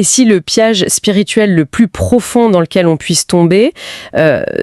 Et si le piège spirituel le plus profond dans lequel on puisse tomber,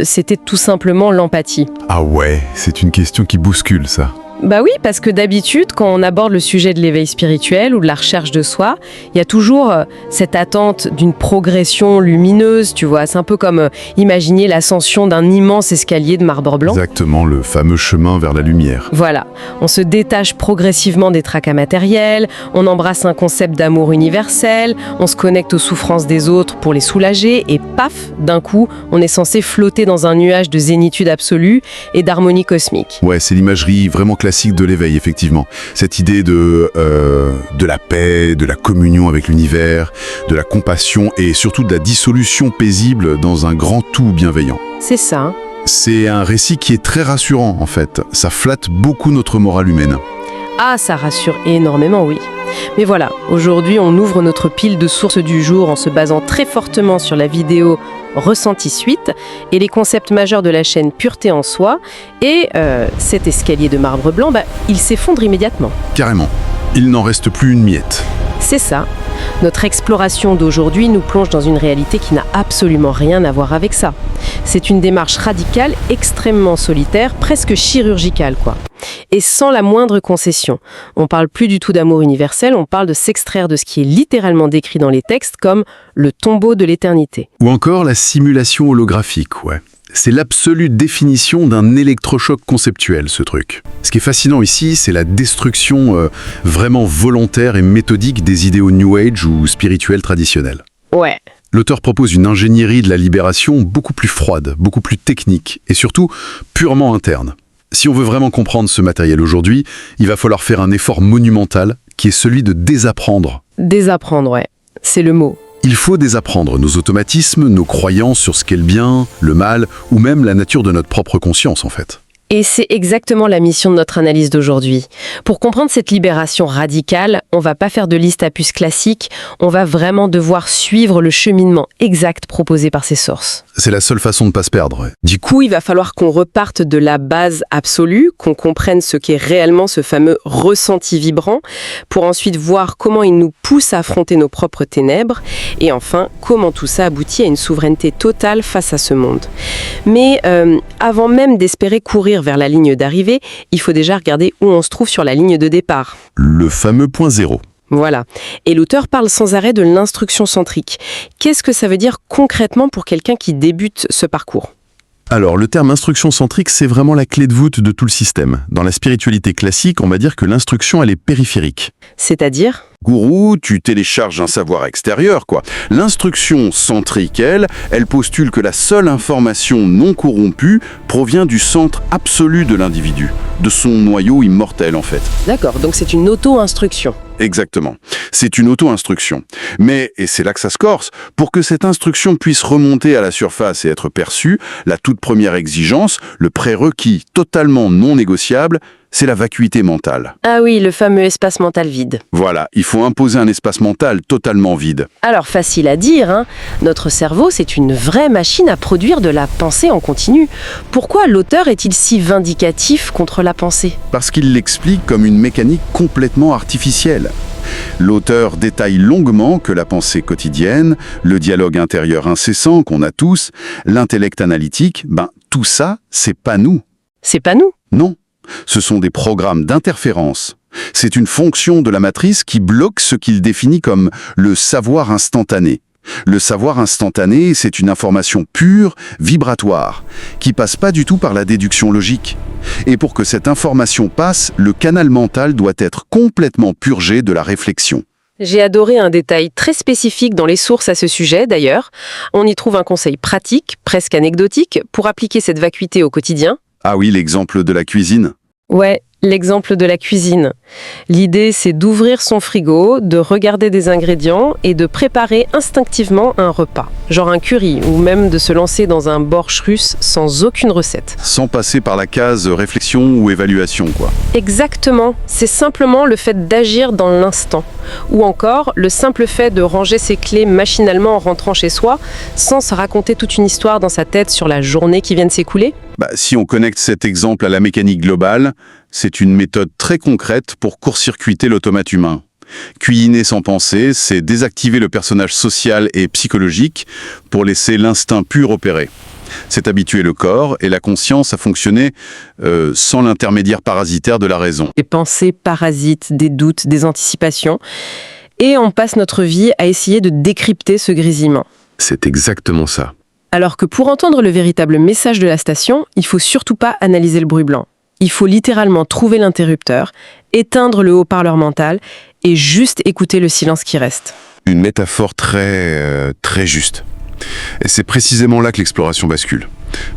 c'était tout simplement l'empathie. Ah ouais, c'est une question qui bouscule ça. Bah oui, parce que d'habitude, quand on aborde le sujet de l'éveil spirituel ou de la recherche de soi, il y a toujours cette attente d'une progression lumineuse, tu vois. C'est un peu comme imaginer l'ascension d'un immense escalier de marbre blanc. Exactement, le fameux chemin vers la lumière. Voilà, on se détache progressivement des tracas matériels, on embrasse un concept d'amour universel, on se connecte aux souffrances des autres pour les soulager, et paf, d'un coup, on est censé flotter dans un nuage de zénitude absolue et d'harmonie cosmique. Ouais, c'est l'imagerie vraiment classique de l'éveil, effectivement. Cette idée de la paix, de la communion avec l'univers, de la compassion et surtout de la dissolution paisible dans un grand tout bienveillant. C'est ça, hein. C'est un récit qui est très rassurant, en fait. Ça flatte beaucoup notre morale humaine. Ah, ça rassure énormément, oui. Mais voilà, aujourd'hui, on ouvre notre pile de sources du jour en se basant très fortement sur la vidéo Ressenti Suite et les concepts majeurs de la chaîne Pureté en Soi. Et cet escalier de marbre blanc, il s'effondre immédiatement. Carrément. Il n'en reste plus une miette. C'est ça. Notre exploration d'aujourd'hui nous plonge dans une réalité qui n'a absolument rien à voir avec ça. C'est une démarche radicale, extrêmement solitaire, presque chirurgicale, quoi. Et sans la moindre concession. On parle plus du tout d'amour universel, on parle de s'extraire de ce qui est littéralement décrit dans les textes comme le tombeau de l'éternité. Ou encore la simulation holographique, ouais. C'est l'absolue définition d'un électrochoc conceptuel, ce truc. Ce qui est fascinant ici, c'est la destruction vraiment volontaire et méthodique des idéaux New Age ou spirituels traditionnels. Ouais. L'auteur propose une ingénierie de la libération beaucoup plus froide, beaucoup plus technique et surtout purement interne. Si on veut vraiment comprendre ce matériel aujourd'hui, il va falloir faire un effort monumental qui est celui de désapprendre. Désapprendre, ouais. C'est le mot. Il faut désapprendre nos automatismes, nos croyances sur ce qu'est le bien, le mal, ou même la nature de notre propre conscience, en fait. Et c'est exactement la mission de notre analyse d'aujourd'hui. Pour comprendre cette libération radicale, on va pas faire de liste à puces classique, on va vraiment devoir suivre le cheminement exact proposé par ces sources. C'est la seule façon de ne pas se perdre. Du coup, il va falloir qu'on reparte de la base absolue, qu'on comprenne ce qu'est réellement ce fameux ressenti vibrant, pour ensuite voir comment il nous pousse à affronter nos propres ténèbres, et enfin, comment tout ça aboutit à une souveraineté totale face à ce monde. Mais avant même d'espérer courir vers la ligne d'arrivée, il faut déjà regarder où on se trouve sur la ligne de départ. Le fameux point zéro. Voilà. Et l'auteur parle sans arrêt de l'instruction centrique. Qu'est-ce que ça veut dire concrètement pour quelqu'un qui débute ce parcours ? Alors, le terme instruction centrique, c'est vraiment la clé de voûte de tout le système. Dans la spiritualité classique, on va dire que l'instruction, elle est périphérique. C'est-à-dire ? Gourou, tu télécharges un savoir extérieur, quoi. L'instruction centrique, elle postule que la seule information non corrompue provient du centre absolu de l'individu, de son noyau immortel, en fait. D'accord, donc c'est une auto-instruction. Exactement. C'est une auto-instruction. Mais, et c'est là que ça se corse, pour que cette instruction puisse remonter à la surface et être perçue, la toute première exigence, le prérequis totalement non négociable, c'est la vacuité mentale. Ah oui, le fameux espace mental vide. Voilà, il faut imposer un espace mental totalement vide. Alors facile à dire, hein, notre cerveau c'est une vraie machine à produire de la pensée en continu. Pourquoi l'auteur est-il si vindicatif contre la pensée ? Parce qu'il l'explique comme une mécanique complètement artificielle. L'auteur détaille longuement que la pensée quotidienne, le dialogue intérieur incessant qu'on a tous, l'intellect analytique, tout ça, c'est pas nous. C'est pas nous ? Non. Ce sont des programmes d'interférence. C'est une fonction de la matrice qui bloque ce qu'il définit comme le savoir instantané. Le savoir instantané, c'est une information pure, vibratoire, qui passe pas du tout par la déduction logique. Et pour que cette information passe, le canal mental doit être complètement purgé de la réflexion. J'ai adoré un détail très spécifique dans les sources à ce sujet, d'ailleurs. On y trouve un conseil pratique, presque anecdotique, pour appliquer cette vacuité au quotidien. Ah oui, l'exemple de la cuisine. Ouais, l'exemple de la cuisine. L'idée, c'est d'ouvrir son frigo, de regarder des ingrédients et de préparer instinctivement un repas. Genre un curry, ou même de se lancer dans un borsch russe sans aucune recette. Sans passer par la case réflexion ou évaluation, quoi. Exactement. C'est simplement le fait d'agir dans l'instant. Ou encore, le simple fait de ranger ses clés machinalement en rentrant chez soi, sans se raconter toute une histoire dans sa tête sur la journée qui vient de s'écouler. Si on connecte cet exemple à la mécanique globale, c'est une méthode très concrète pour court-circuiter l'automate humain. Cuisiner sans penser, c'est désactiver le personnage social et psychologique pour laisser l'instinct pur opérer. C'est habituer le corps et la conscience à fonctionner sans l'intermédiaire parasitaire de la raison. Des pensées parasites, des doutes, des anticipations. Et on passe notre vie à essayer de décrypter ce grésillement. C'est exactement ça. Alors que pour entendre le véritable message de la station, il faut surtout pas analyser le bruit blanc. Il faut littéralement trouver l'interrupteur, éteindre le haut-parleur mental et juste écouter le silence qui reste. Une métaphore très juste. Et c'est précisément là que l'exploration bascule.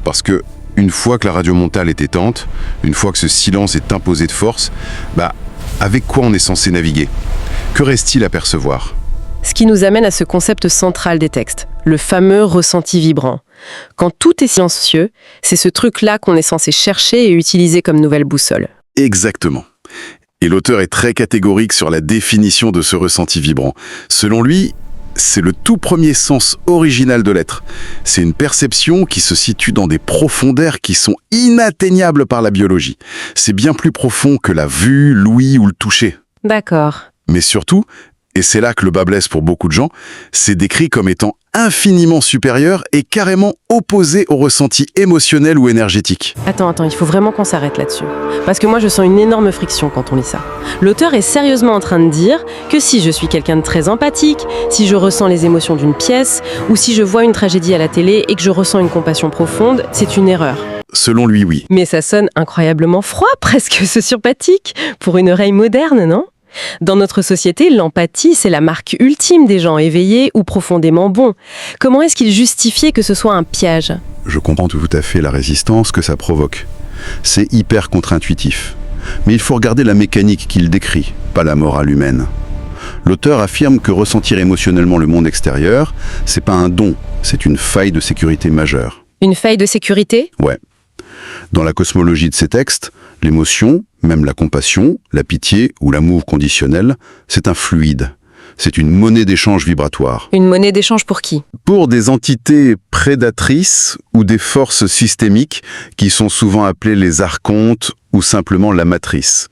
Parce que une fois que la radio mentale est éteinte, une fois que ce silence est imposé de force, avec quoi on est censé naviguer? Que reste-t-il à percevoir? Ce qui nous amène à ce concept central des textes, le fameux ressenti vibrant. Quand tout est silencieux, c'est ce truc-là qu'on est censé chercher et utiliser comme nouvelle boussole. Exactement. Et l'auteur est très catégorique sur la définition de ce ressenti vibrant. Selon lui, c'est le tout premier sens original de l'être. C'est une perception qui se situe dans des profondeurs qui sont inatteignables par la biologie. C'est bien plus profond que la vue, l'ouïe ou le toucher. D'accord. Mais surtout, et c'est là que le bas blesse pour beaucoup de gens, c'est décrit comme étant infiniment supérieur et carrément opposé au ressenti émotionnel ou énergétique. Attends, il faut vraiment qu'on s'arrête là-dessus. Parce que moi, je sens une énorme friction quand on lit ça. L'auteur est sérieusement en train de dire que si je suis quelqu'un de très empathique, si je ressens les émotions d'une pièce, ou si je vois une tragédie à la télé et que je ressens une compassion profonde, c'est une erreur. Selon lui, oui. Mais ça sonne incroyablement froid, presque sociopathique, pour une oreille moderne, non ? Dans notre société, l'empathie, c'est la marque ultime des gens éveillés ou profondément bons. Comment est-ce qu'il justifiait que ce soit un piège ? Je comprends tout à fait la résistance que ça provoque. C'est hyper contre-intuitif. Mais il faut regarder la mécanique qu'il décrit, pas la morale humaine. L'auteur affirme que ressentir émotionnellement le monde extérieur, c'est pas un don, c'est une faille de sécurité majeure. Une faille de sécurité ? Ouais. Dans la cosmologie de ces textes, l'émotion, même la compassion, la pitié ou l'amour conditionnel, c'est un fluide. C'est une monnaie d'échange vibratoire. Une monnaie d'échange pour qui ? Pour des entités prédatrices ou des forces systémiques qui sont souvent appelées les archontes ou simplement la matrice.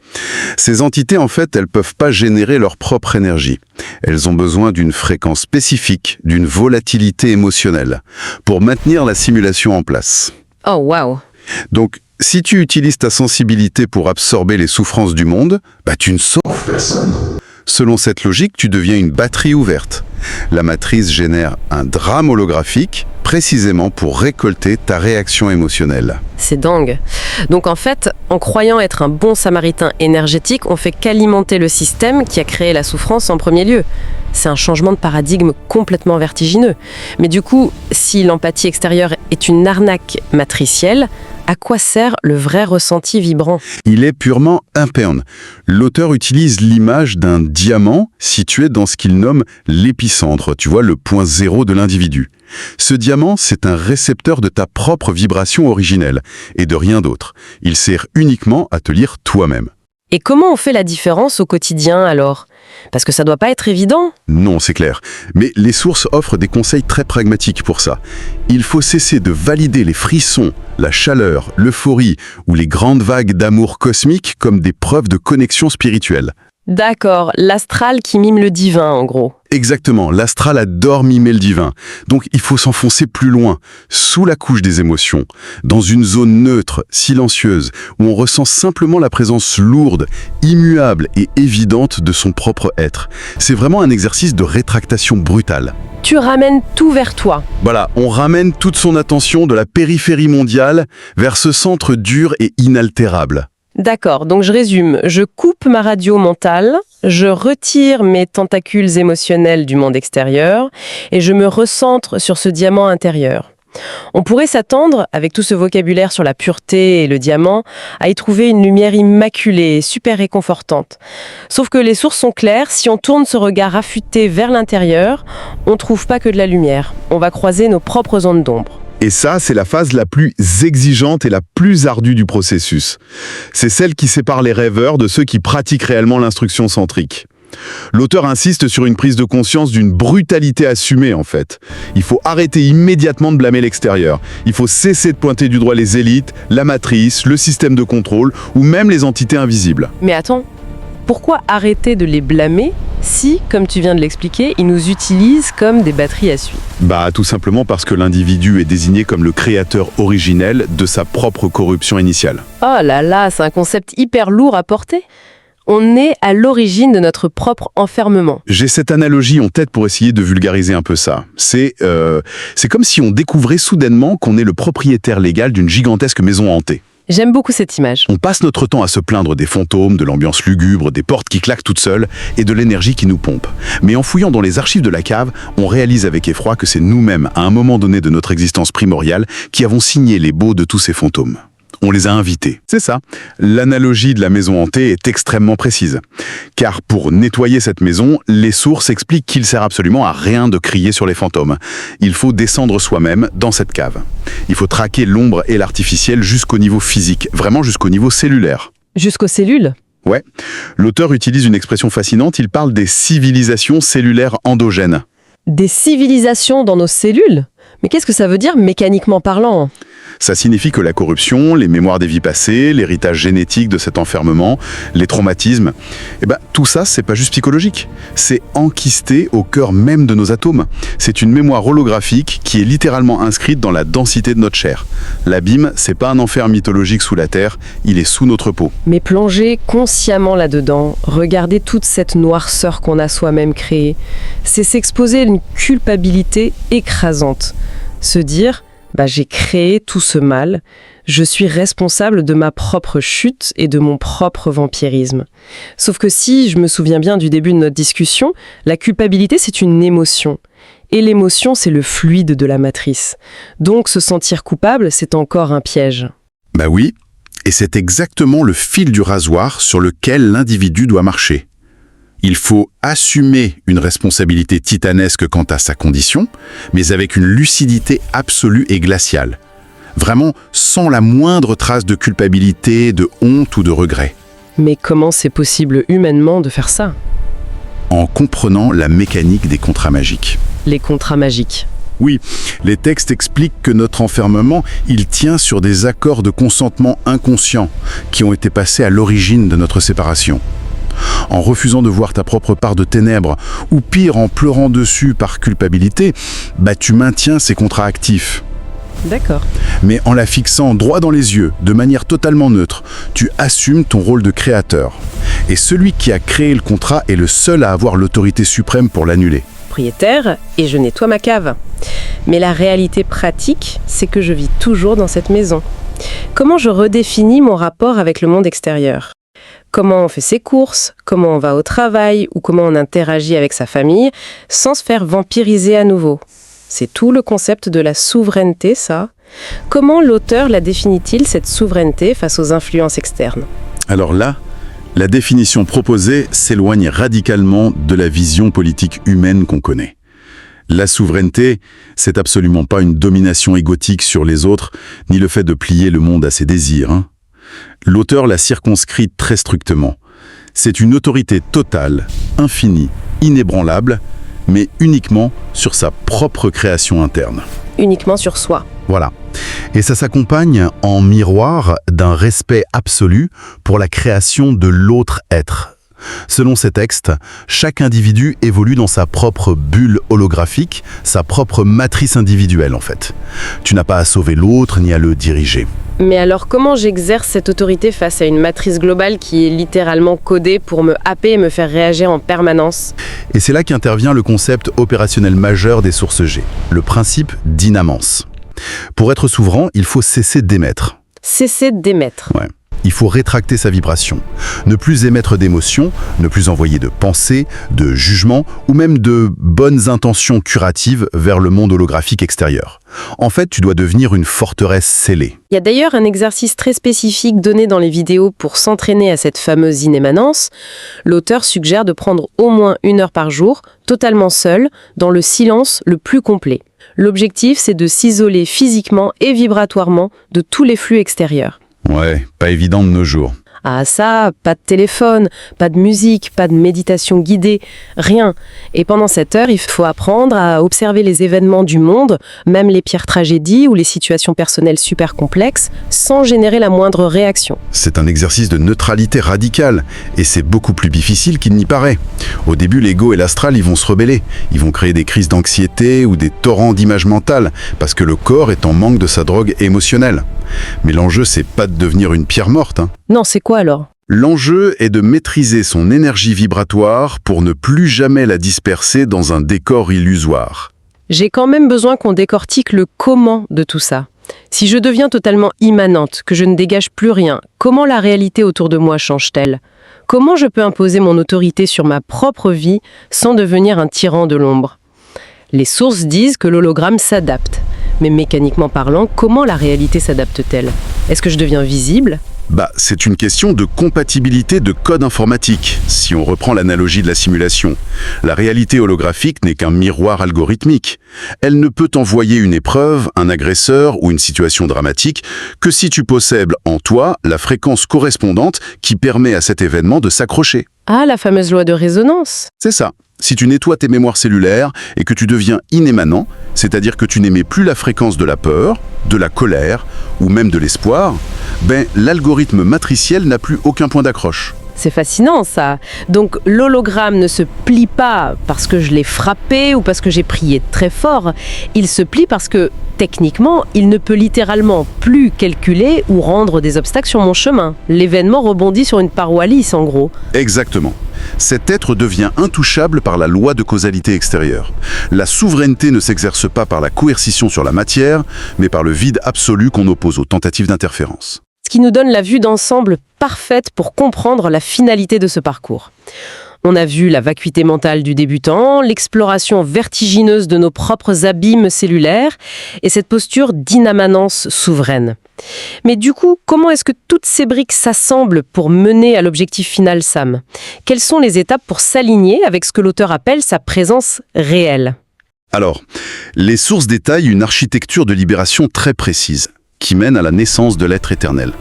Ces entités, en fait, elles peuvent pas générer leur propre énergie. Elles ont besoin d'une fréquence spécifique, d'une volatilité émotionnelle, pour maintenir la simulation en place. Oh, waouh ! Donc, si tu utilises ta sensibilité pour absorber les souffrances du monde, tu ne sauves personne. Selon cette logique, tu deviens une batterie ouverte. La matrice génère un drame holographique, précisément pour récolter ta réaction émotionnelle. C'est dingue. Donc en fait, en croyant être un bon samaritain énergétique, on fait qu'alimenter le système qui a créé la souffrance en premier lieu. C'est un changement de paradigme complètement vertigineux. Mais du coup, si l'empathie extérieure est une arnaque matricielle, à quoi sert le vrai ressenti vibrant ? Il est purement interne. L'auteur utilise l'image d'un diamant situé dans ce qu'il nomme l'épicentre, tu vois, le point zéro de l'individu. Ce diamant, c'est un récepteur de ta propre vibration originelle, et de rien d'autre. Il sert uniquement à te lire toi-même. Et comment on fait la différence au quotidien alors ? Parce que ça doit pas être évident. Non, c'est clair. Mais les sources offrent des conseils très pragmatiques pour ça. Il faut cesser de valider les frissons, la chaleur, l'euphorie ou les grandes vagues d'amour cosmique comme des preuves de connexion spirituelle. D'accord, l'astral qui mime le divin en gros. Exactement, l'astral adore mimer le divin. Donc il faut s'enfoncer plus loin, sous la couche des émotions, dans une zone neutre, silencieuse, où on ressent simplement la présence lourde, immuable et évidente de son propre être. C'est vraiment un exercice de rétractation brutale. Tu ramènes tout vers toi. Voilà, on ramène toute son attention de la périphérie mondiale vers ce centre dur et inaltérable. D'accord, donc je résume. Je coupe ma radio mentale, je retire mes tentacules émotionnels du monde extérieur et je me recentre sur ce diamant intérieur. On pourrait s'attendre, avec tout ce vocabulaire sur la pureté et le diamant, à y trouver une lumière immaculée et super réconfortante. Sauf que les sources sont claires, si on tourne ce regard affûté vers l'intérieur, on ne trouve pas que de la lumière. On va croiser nos propres zones d'ombre. Et ça, c'est la phase la plus exigeante et la plus ardue du processus. C'est celle qui sépare les rêveurs de ceux qui pratiquent réellement l'instruction centrique. L'auteur insiste sur une prise de conscience d'une brutalité assumée, en fait. Il faut arrêter immédiatement de blâmer l'extérieur. Il faut cesser de pointer du doigt les élites, la matrice, le système de contrôle ou même les entités invisibles. Mais attends, Pourquoi arrêter de les blâmer si, comme tu viens de l'expliquer, ils nous utilisent comme des batteries à suie? Tout simplement parce que l'individu est désigné comme le créateur originel de sa propre corruption initiale. Oh là là, c'est un concept hyper lourd à porter. On est à l'origine de notre propre enfermement. J'ai cette analogie en tête pour essayer de vulgariser un peu ça. C'est comme si on découvrait soudainement qu'on est le propriétaire légal d'une gigantesque maison hantée. J'aime beaucoup cette image. On passe notre temps à se plaindre des fantômes, de l'ambiance lugubre, des portes qui claquent toutes seules et de l'énergie qui nous pompe. Mais en fouillant dans les archives de la cave, on réalise avec effroi que c'est nous-mêmes, à un moment donné de notre existence primordiale, qui avons signé les baux de tous ces fantômes. On les a invités. C'est ça. L'analogie de la maison hantée est extrêmement précise. Car pour nettoyer cette maison, les sources expliquent qu'il sert absolument à rien de crier sur les fantômes. Il faut descendre soi-même dans cette cave. Il faut traquer l'ombre et l'artificiel jusqu'au niveau physique, vraiment jusqu'au niveau cellulaire. Jusqu'aux cellules? Ouais. L'auteur utilise une expression fascinante, il parle des civilisations cellulaires endogènes. Des civilisations dans nos cellules? Mais qu'est-ce que ça veut dire mécaniquement parlant? Ça signifie que la corruption, les mémoires des vies passées, l'héritage génétique de cet enfermement, les traumatismes, tout ça, c'est pas juste psychologique. C'est enquisté au cœur même de nos atomes. C'est une mémoire holographique qui est littéralement inscrite dans la densité de notre chair. L'abîme, c'est pas un enfer mythologique sous la terre, il est sous notre peau. Mais plonger consciemment là-dedans, regarder toute cette noirceur qu'on a soi-même créée, c'est s'exposer à une culpabilité écrasante. Se dire... j'ai créé tout ce mal, je suis responsable de ma propre chute et de mon propre vampirisme. Sauf que si je me souviens bien du début de notre discussion, la culpabilité c'est une émotion. Et l'émotion c'est le fluide de la matrice. Donc se sentir coupable c'est encore un piège. Oui, et c'est exactement le fil du rasoir sur lequel l'individu doit marcher. Il faut assumer une responsabilité titanesque quant à sa condition, mais avec une lucidité absolue et glaciale. Vraiment sans la moindre trace de culpabilité, de honte ou de regret. Mais comment c'est possible humainement de faire ça? En comprenant la mécanique des contrats magiques. Les contrats magiques. Oui, les textes expliquent que notre enfermement, il tient sur des accords de consentement inconscients qui ont été passés à l'origine de notre séparation. En refusant de voir ta propre part de ténèbres, ou pire, en pleurant dessus par culpabilité, tu maintiens ces contrats actifs. D'accord. Mais en la fixant droit dans les yeux, de manière totalement neutre, tu assumes ton rôle de créateur. Et celui qui a créé le contrat est le seul à avoir l'autorité suprême pour l'annuler. Propriétaire, et je nettoie ma cave. Mais la réalité pratique, c'est que je vis toujours dans cette maison. Comment je redéfinis mon rapport avec le monde extérieur ? Comment on fait ses courses, comment on va au travail ou comment on interagit avec sa famille sans se faire vampiriser à nouveau. C'est tout le concept de la souveraineté, ça. Comment l'auteur la définit-il, cette souveraineté, face aux influences externes? Alors là, la définition proposée s'éloigne radicalement de la vision politique humaine qu'on connaît. La souveraineté, c'est absolument pas une domination égotique sur les autres, ni le fait de plier le monde à ses désirs, L'auteur l'a circonscrit très strictement. C'est une autorité totale, infinie, inébranlable, mais uniquement sur sa propre création interne. Uniquement sur soi. Voilà. Et ça s'accompagne en miroir d'un respect absolu pour la création de l'autre être. Selon ces textes, chaque individu évolue dans sa propre bulle holographique, sa propre matrice individuelle en fait. Tu n'as pas à sauver l'autre ni à le diriger. Mais alors comment j'exerce cette autorité face à une matrice globale qui est littéralement codée pour me happer et me faire réagir en permanence? Et c'est là qu'intervient le concept opérationnel majeur des sources G, le principe d'inamance. Pour être souverain, il faut cesser d'émettre. Cesser d'émettre. Ouais. Il faut rétracter sa vibration, ne plus émettre d'émotions, ne plus envoyer de pensées, de jugements ou même de bonnes intentions curatives vers le monde holographique extérieur. En fait, tu dois devenir une forteresse scellée. Il y a d'ailleurs un exercice très spécifique donné dans les vidéos pour s'entraîner à cette fameuse inémanence. L'auteur suggère de prendre au moins 1 heure par jour, totalement seul, dans le silence le plus complet. L'objectif, c'est de s'isoler physiquement et vibratoirement de tous les flux extérieurs. Ouais, pas évident de nos jours. Ah ça, pas de téléphone, pas de musique, pas de méditation guidée, rien. Et pendant cette heure, il faut apprendre à observer les événements du monde, même les pires tragédies ou les situations personnelles super complexes, sans générer la moindre réaction. C'est un exercice de neutralité radicale, et c'est beaucoup plus difficile qu'il n'y paraît. Au début, l'ego et l'astral, ils vont se rebeller. Ils vont créer des crises d'anxiété ou des torrents d'images mentales, parce que le corps est en manque de sa drogue émotionnelle. Mais l'enjeu, c'est pas de devenir une pierre morte, hein. Non, c'est quoi alors? L'enjeu est de maîtriser son énergie vibratoire pour ne plus jamais la disperser dans un décor illusoire. J'ai quand même besoin qu'on décortique le comment de tout ça. Si je deviens totalement immanente, que je ne dégage plus rien, comment la réalité autour de moi change-t-elle? Comment je peux imposer mon autorité sur ma propre vie sans devenir un tyran de l'ombre? Les sources disent que l'hologramme s'adapte. Mais mécaniquement parlant, comment la réalité s'adapte-t-elle? Est-ce que je deviens visible? C'est une question de compatibilité de code informatique, si on reprend l'analogie de la simulation. La réalité holographique n'est qu'un miroir algorithmique. Elle ne peut envoyer une épreuve, un agresseur ou une situation dramatique que si tu possèdes en toi la fréquence correspondante qui permet à cet événement de s'accrocher. Ah, la fameuse loi de résonance. C'est ça. Si tu nettoies tes mémoires cellulaires et que tu deviens inémanant, c'est-à-dire que tu n'émets plus la fréquence de la peur, de la colère ou même de l'espoir, l'algorithme matriciel n'a plus aucun point d'accroche. C'est fascinant ça. Donc l'hologramme ne se plie pas parce que je l'ai frappé ou parce que j'ai prié très fort. Il se plie parce que, techniquement, il ne peut littéralement plus calculer ou rendre des obstacles sur mon chemin. L'événement rebondit sur une paroi lisse en gros. Exactement. Cet être devient intouchable par la loi de causalité extérieure. La souveraineté ne s'exerce pas par la coercition sur la matière, mais par le vide absolu qu'on oppose aux tentatives d'interférence. Ce qui nous donne la vue d'ensemble parfaite pour comprendre la finalité de ce parcours. On a vu la vacuité mentale du débutant, l'exploration vertigineuse de nos propres abîmes cellulaires et cette posture d'inammanence souveraine. Mais du coup, comment est-ce que toutes ces briques s'assemblent pour mener à l'objectif final, Sam? Quelles sont les étapes pour s'aligner avec ce que l'auteur appelle sa présence réelle? Alors, les sources détaillent une architecture de libération très précise, qui mène à la naissance de l'être éternel.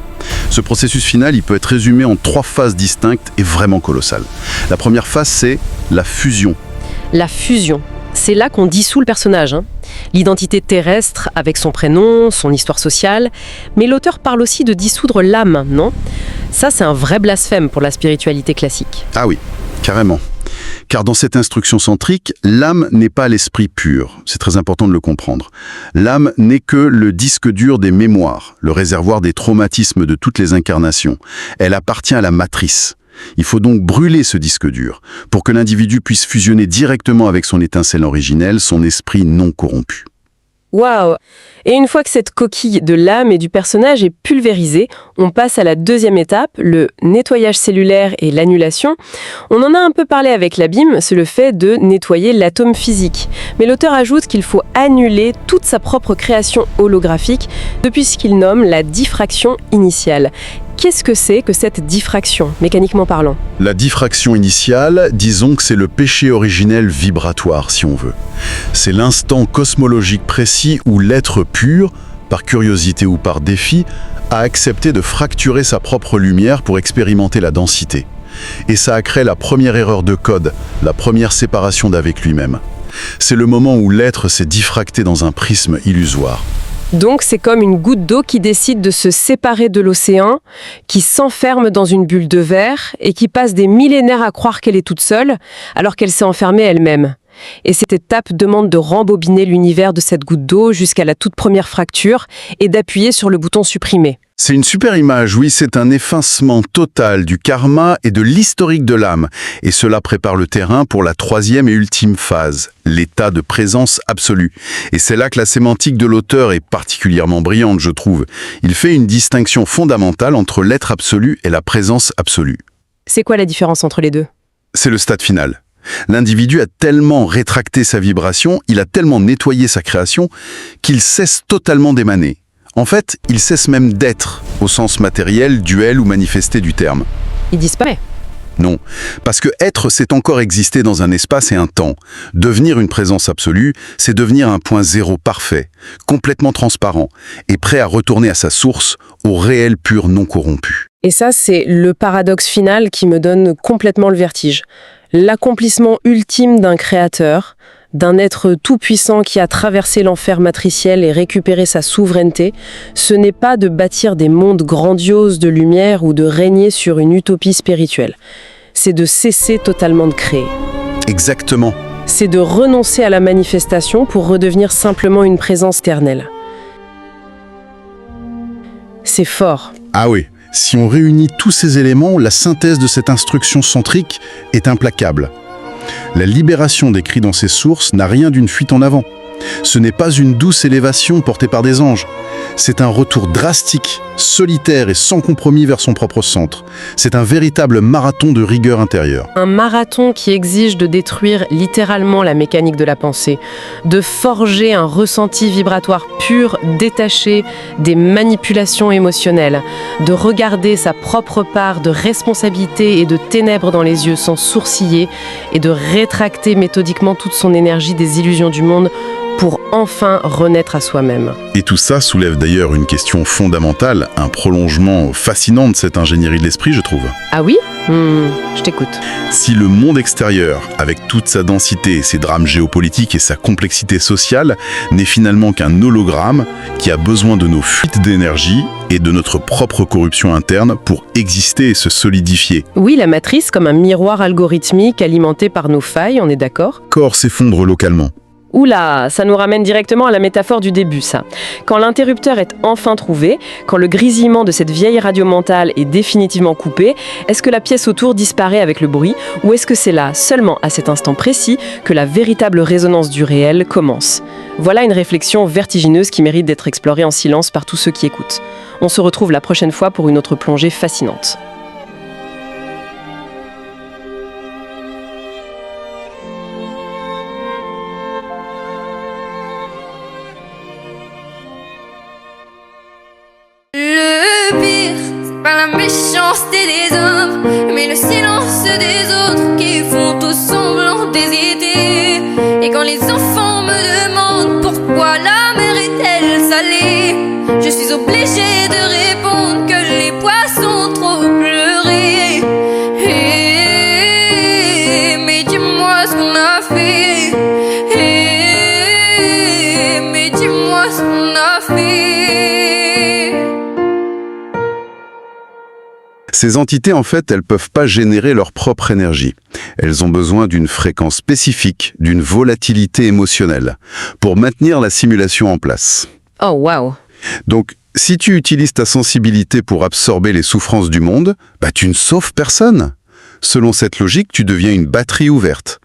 Ce processus final, il peut être résumé en 3 phases distinctes et vraiment colossales. La première phase, c'est la fusion. La fusion, c'est là qu'on dissout le personnage, hein. L'identité terrestre avec son prénom, son histoire sociale. Mais l'auteur parle aussi de dissoudre l'âme, non? Ça, c'est un vrai blasphème pour la spiritualité classique. Ah oui, carrément. Car dans cette instruction centrique, l'âme n'est pas l'esprit pur. C'est très important de le comprendre. L'âme n'est que le disque dur des mémoires, le réservoir des traumatismes de toutes les incarnations. Elle appartient à la matrice. Il faut donc brûler ce disque dur pour que l'individu puisse fusionner directement avec son étincelle originelle, son esprit non corrompu. Waouh! Et une fois que cette coquille de l'âme et du personnage est pulvérisée, on passe à la deuxième étape, le nettoyage cellulaire et l'annulation. On en a un peu parlé avec l'abîme, c'est le fait de nettoyer l'atome physique. Mais l'auteur ajoute qu'il faut annuler toute sa propre création holographique depuis ce qu'il nomme la diffraction initiale. Qu'est-ce que c'est que cette diffraction, mécaniquement parlant? La diffraction initiale, disons que c'est le péché originel vibratoire, si on veut. C'est l'instant cosmologique précis où l'être pur, par curiosité ou par défi, a accepté de fracturer sa propre lumière pour expérimenter la densité. Et ça a créé la première erreur de code, la première séparation d'avec lui-même. C'est le moment où l'être s'est diffracté dans un prisme illusoire. Donc c'est comme une goutte d'eau qui décide de se séparer de l'océan, qui s'enferme dans une bulle de verre et qui passe des millénaires à croire qu'elle est toute seule, alors qu'elle s'est enfermée elle-même. Et cette étape demande de rembobiner l'univers de cette goutte d'eau jusqu'à la toute première fracture et d'appuyer sur le bouton supprimer. C'est une super image, oui, c'est un effacement total du karma et de l'historique de l'âme. Et cela prépare le terrain pour la 3e et ultime phase, l'état de présence absolue. Et c'est là que la sémantique de l'auteur est particulièrement brillante, je trouve. Il fait une distinction fondamentale entre l'être absolu et la présence absolue. C'est quoi la différence entre les deux? C'est le stade final. L'individu a tellement rétracté sa vibration, il a tellement nettoyé sa création, qu'il cesse totalement d'émaner. En fait, il cesse même d'être, au sens matériel, duel ou manifesté du terme. Il disparaît. Non, parce que être, c'est encore exister dans un espace et un temps. Devenir une présence absolue, c'est devenir un point zéro parfait, complètement transparent, et prêt à retourner à sa source, au réel pur non corrompu. Et ça, c'est le paradoxe final qui me donne complètement le vertige. L'accomplissement ultime d'un créateur, d'un être tout-puissant qui a traversé l'enfer matriciel et récupéré sa souveraineté, ce n'est pas de bâtir des mondes grandioses de lumière ou de régner sur une utopie spirituelle. C'est de cesser totalement de créer. Exactement. C'est de renoncer à la manifestation pour redevenir simplement une présence éternelle. C'est fort. Ah oui, si on réunit tous ces éléments, la synthèse de cette instruction centrique est implacable. La libération décrite dans ces sources n'a rien d'une fuite en avant. Ce n'est pas une douce élévation portée par des anges. C'est un retour drastique, solitaire et sans compromis vers son propre centre. C'est un véritable marathon de rigueur intérieure. Un marathon qui exige de détruire littéralement la mécanique de la pensée, de forger un ressenti vibratoire pur, détaché des manipulations émotionnelles, de regarder sa propre part de responsabilité et de ténèbres dans les yeux sans sourciller et de rétracter méthodiquement toute son énergie des illusions du monde pour enfin renaître à soi-même. Et tout ça soulève d'ailleurs une question fondamentale, un prolongement fascinant de cette ingénierie de l'esprit, je trouve. Ah oui ? Je t'écoute. Si le monde extérieur, avec toute sa densité, ses drames géopolitiques et sa complexité sociale, n'est finalement qu'un hologramme qui a besoin de nos fuites d'énergie et de notre propre corruption interne pour exister et se solidifier. Oui, la matrice comme un miroir algorithmique alimenté par nos failles, on est d'accord ? Corps s'effondre localement. Oula, ça nous ramène directement à la métaphore du début, ça. Quand l'interrupteur est enfin trouvé, quand le grésillement de cette vieille radio mentale est définitivement coupé, est-ce que la pièce autour disparaît avec le bruit, ou est-ce que c'est là, seulement à cet instant précis, que la véritable résonance du réel commence ? Voilà une réflexion vertigineuse qui mérite d'être explorée en silence par tous ceux qui écoutent. On se retrouve la prochaine fois pour une autre plongée fascinante. Le pire, c'est pas la méchanceté des hommes, mais le silence des autres qui font tout semblant d'hésiter. Et quand les enfants me demandent pourquoi la mer est-elle salée, je suis obligée de répondre que les poissons trop pleuré. Mais dis-moi ce qu'on a fait. Mais dis-moi ce qu'on a fait. Ces entités, en fait, elles peuvent pas générer leur propre énergie. Elles ont besoin d'une fréquence spécifique, d'une volatilité émotionnelle, pour maintenir la simulation en place. Oh, waouh! Donc, si tu utilises ta sensibilité pour absorber les souffrances du monde, tu ne sauves personne. Selon cette logique, tu deviens une batterie ouverte.